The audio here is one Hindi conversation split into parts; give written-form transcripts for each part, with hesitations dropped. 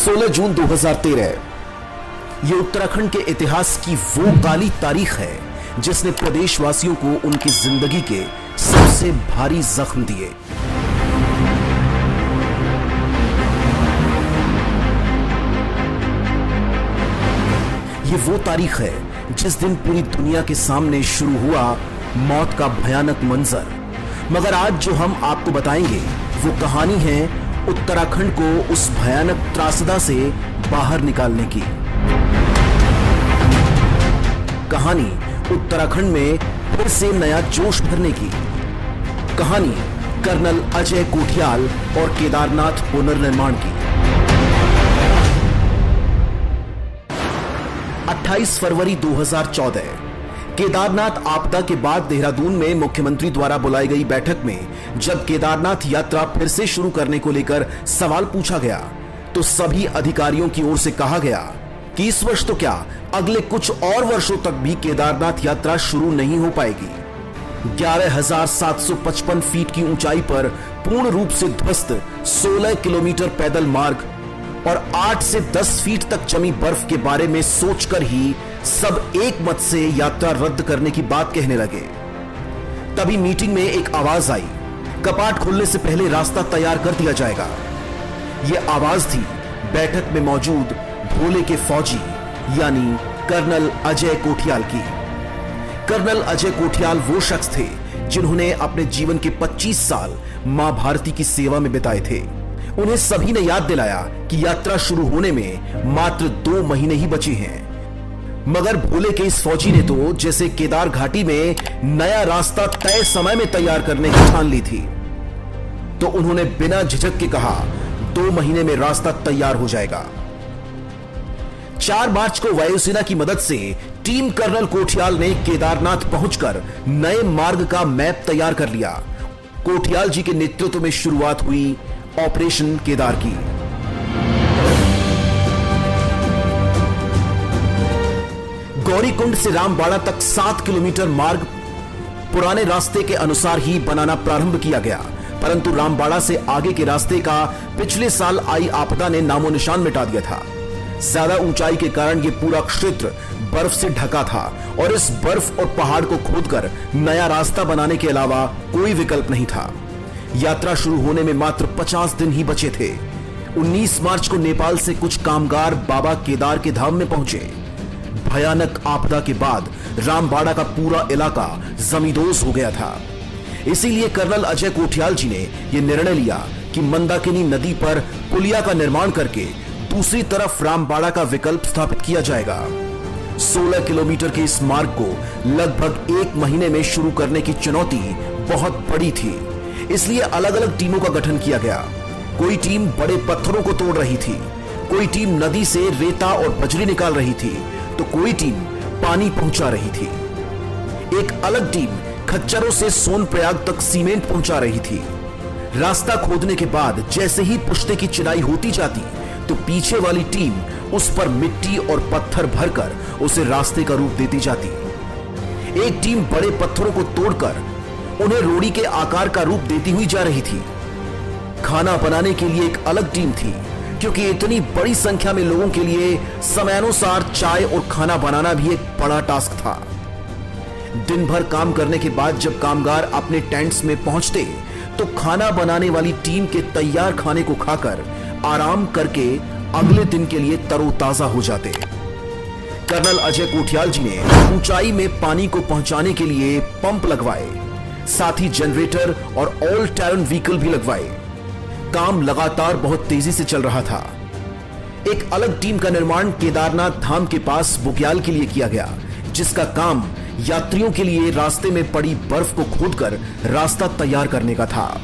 16 जून 2013 ये उत्तराखंड के इतिहास की वो काली तारीख है जिसने प्रदेशवासियों को उनकी जिंदगी के सबसे भारी जख्म दिए। ये वो तारीख है जिस दिन पूरी दुनिया के सामने शुरू हुआ मौत का भयानक मंजर। मगर आज जो हम आपको बताएंगे वो कहानी है उत्तराखंड को उस भयानक त्रासदा से बाहर निकालने की। कहानी उत्तराखंड में फिर से नया जोश भरने की। कहानी कर्नल अजय कोठियाल और केदारनाथ पुनर्निर्माण की। 28 फरवरी 2014 केदारनाथ आपदा के बाद देहरादून में मुख्यमंत्री द्वारा बुलाई गई बैठक में जब केदारनाथ यात्रा फिर से शुरू करने को लेकर सवाल पूछा गया तो सभी अधिकारियों की ओर से कहा गया कि इस वर्ष तो क्या अगले कुछ और वर्षों तक भी केदारनाथ यात्रा शुरू नहीं हो पाएगी। 11,755 फीट की ऊंचाई पर पूर्ण रूप से ध्वस्त 16 किलोमीटर पैदल मार्ग और 8 से 10 फीट तक जमी बर्फ के बारे में सोचकर ही सब एक मत से यात्रा रद्द करने की बात कहने लगे। तभी मीटिंग में एक आवाज आई, कपाट खुलने से पहले रास्ता तैयार कर दिया जाएगा। यह आवाज थी बैठक में मौजूद भोले के फौजी यानी कर्नल अजय कोठियाल की। कर्नल अजय कोठियाल वो शख्स थे जिन्होंने अपने जीवन के 25 साल मां भारती की सेवा में बिताए थे। उन्हें सभी ने याद दिलाया कि यात्रा शुरू होने में मात्र 2 महीने ही बचे हैं। मगर भोले के इस फौजी ने तो जैसे केदार घाटी में नया रास्ता तय समय में तैयार करने की ठान ली थी, तो उन्होंने बिना झिझक के कहा 2 महीने में रास्ता तैयार हो जाएगा। 4 मार्च को वायुसेना की मदद से टीम कर्नल कोठियाल ने केदारनाथ पहुंचकर नए मार्ग का मैप तैयार कर लिया। कोठियाल जी के नेतृत्व में शुरुआत हुई ऑपरेशन केदार की। गौरीकुंड से रामबाड़ा तक 7 किलोमीटर मार्ग पुराने रास्ते के अनुसार ही बनाना प्रारंभ किया गया, परंतु रामबाड़ा से आगे के रास्ते का पिछले साल आई आपदा ने नामो निशान मिटा दिया था। ज्यादा ऊंचाई के कारण यह पूरा क्षेत्र बर्फ से ढका था और इस बर्फ और पहाड़ को खोदकर नया रास्ता बनाने के अलावा कोई विकल्प नहीं था। यात्रा शुरू होने में मात्र 50 दिन ही बचे थे। 19 मार्च को नेपाल से कुछ कामगार बाबा केदार के धाम में पहुंचे। भयानक आपदा के बाद रामबाड़ा का पूरा इलाका जमींदोज हो गया था। इसीलिए कर्नल अजय कोठियाल जी ने यह निर्णय लिया कि मंदाकिनी नदी पर पुलिया का निर्माण करके दूसरी तरफ रामबाड़ा का विकल्प स्थापित किया जाएगा। 16 किलोमीटर के इस मार्ग को लगभग 1 महीने में शुरू करने की चुनौती बहुत बड़ी थी, इसलिए अलग अलग टीमों का गठन किया गया। कोई टीम बड़े पत्थरों को तोड़ रही थी, कोई टीम नदी से रेता और बजरी निकाल रही थी, तो कोई टीम पानी पहुंचा रही थी। एक अलग टीम खच्चरों से सोनप्रयाग तक सीमेंट पहुंचा रही थी। रास्ता खोदने के बाद जैसे ही पुश्ते की चिनाई होती जाती तो पीछे वाली टीम उस पर मिट्टी और पत्थर भरकर उसे रास्ते का रूप देती जाती। एक टीम बड़े पत्थरों को तोड़कर उन्हें रोड़ी के आकार का रूप देती हुई जा रही थी। खाना बनाने के लिए एक अलग टीम थी, क्योंकि इतनी बड़ी संख्या में लोगों के लिए समयानुसार चाय और खाना बनाना भी एक बड़ा टास्क था। दिन भर काम करने के बाद जब कामगार अपने टेंट्स में पहुंचते तो खाना बनाने वाली टीम के तैयार खाने को खाकर आराम करके अगले दिन के लिए तरोताजा हो जाते। कर्नल अजय कोठियाल जी ने ऊंचाई में पानी को पहुंचाने के लिए पंप लगवाए, साथ ही जनरेटर और ऑल टैरन व्हीकल भी लगवाए। काम लगातार बहुत तेजी से चल रहा था। एक अलग टीम का निर्माण केदारनाथ धाम के पास बुग्याल के लिए किया गया, जिसका काम यात्रियों के लिए रास्ते में पड़ी बर्फ को खोदकर रास्ता तैयार करने का था।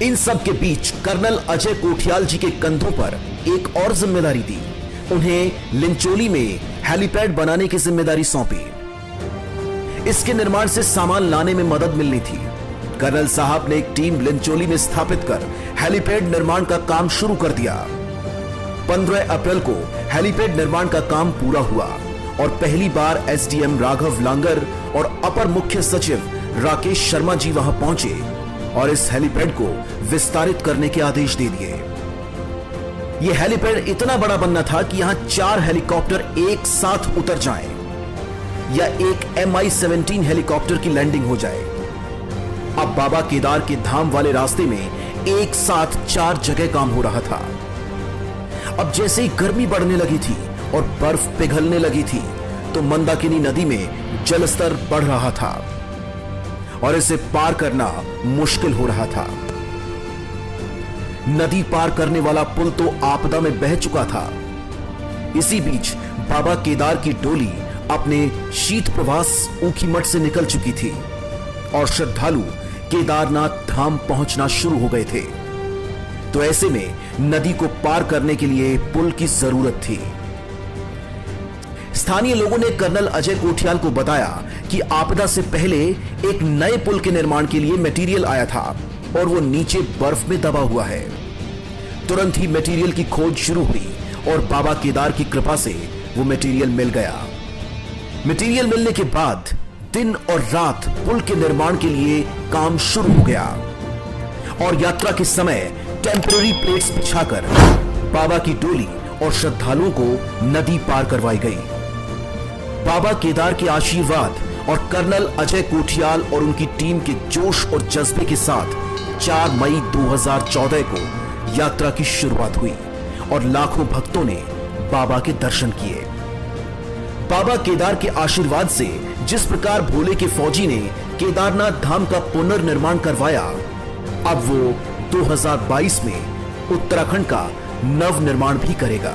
इन सब के बीच कर्नल अजय कोठियाल जी के कंधों पर एक और जिम्मेदारी दी। उन्हें लिंचोली में हेलीपैड बनाने की जिम्मेदारी सौंपी। इसके निर्माण से सामान लाने में मदद मिलनी थी। कर्नल साहब ने एक टीम लिंचोली में स्थापित कर हेलीपैड निर्माण का काम शुरू कर दिया। 15 अप्रैल को हेलीपैड निर्माण का काम पूरा हुआ और पहली बार एसडीएम राघव लांगर और अपर मुख्य सचिव राकेश शर्मा जी वहां पहुंचे और इस हेलीपैड को विस्तारित करने के आदेश दे दिए। यह हेलीपैड इतना बड़ा बनना था कि यहां 4 हेलीकॉप्टर एक साथ उतर जाएं या एक MI-17 हेलीकॉप्टर की लैंडिंग हो जाए। अब बाबा केदार के धाम वाले रास्ते में एक साथ 4 जगह काम हो रहा था। अब जैसे ही गर्मी बढ़ने लगी थी और बर्फ पिघलने लगी थी तो मंदाकिनी नदी में जलस्तर बढ़ रहा था और इसे पार करना मुश्किल हो रहा था। नदी पार करने वाला पुल तो आपदा में बह चुका था। इसी बीच बाबा केदार की डोली अपने शीत प्रवास ऊखीमठ से निकल चुकी थी और श्रद्धालु केदारनाथ धाम पहुंचना शुरू हो गए थे। तो ऐसे में नदी को पार करने के लिए पुल की जरूरत थी। स्थानीय लोगों ने कर्नल अजय कोठियाल को बताया कि आपदा से पहले एक नए पुल के निर्माण के लिए मटेरियल आया था और वो नीचे बर्फ में दबा हुआ है। तुरंत ही मटेरियल की खोज शुरू हुई और बाबा केदार की कृपा से वो मटेरियल मिल गया। मटेरियल मिलने के बाद दिन और रात पुल के निर्माण के लिए काम शुरू हो गया और यात्रा के समय टेम्पररी प्लेट्स बिछाकर बाबा की डोली और श्रद्धालुओं को नदी पार करवाई गई। बाबा केदार के आशीर्वाद और कर्नल अजय कोठियाल और उनकी टीम के जोश और जज्बे के साथ 4 मई 2014 को यात्रा की शुरुआत हुई और लाखों भक्तों ने बाबा के दर्शन किए। बाबा केदार के आशीर्वाद से जिस प्रकार भोले के फौजी ने केदारनाथ धाम का पुनर्निर्माण करवाया, अब वो 2022 में उत्तराखंड का नव निर्माण भी करेगा।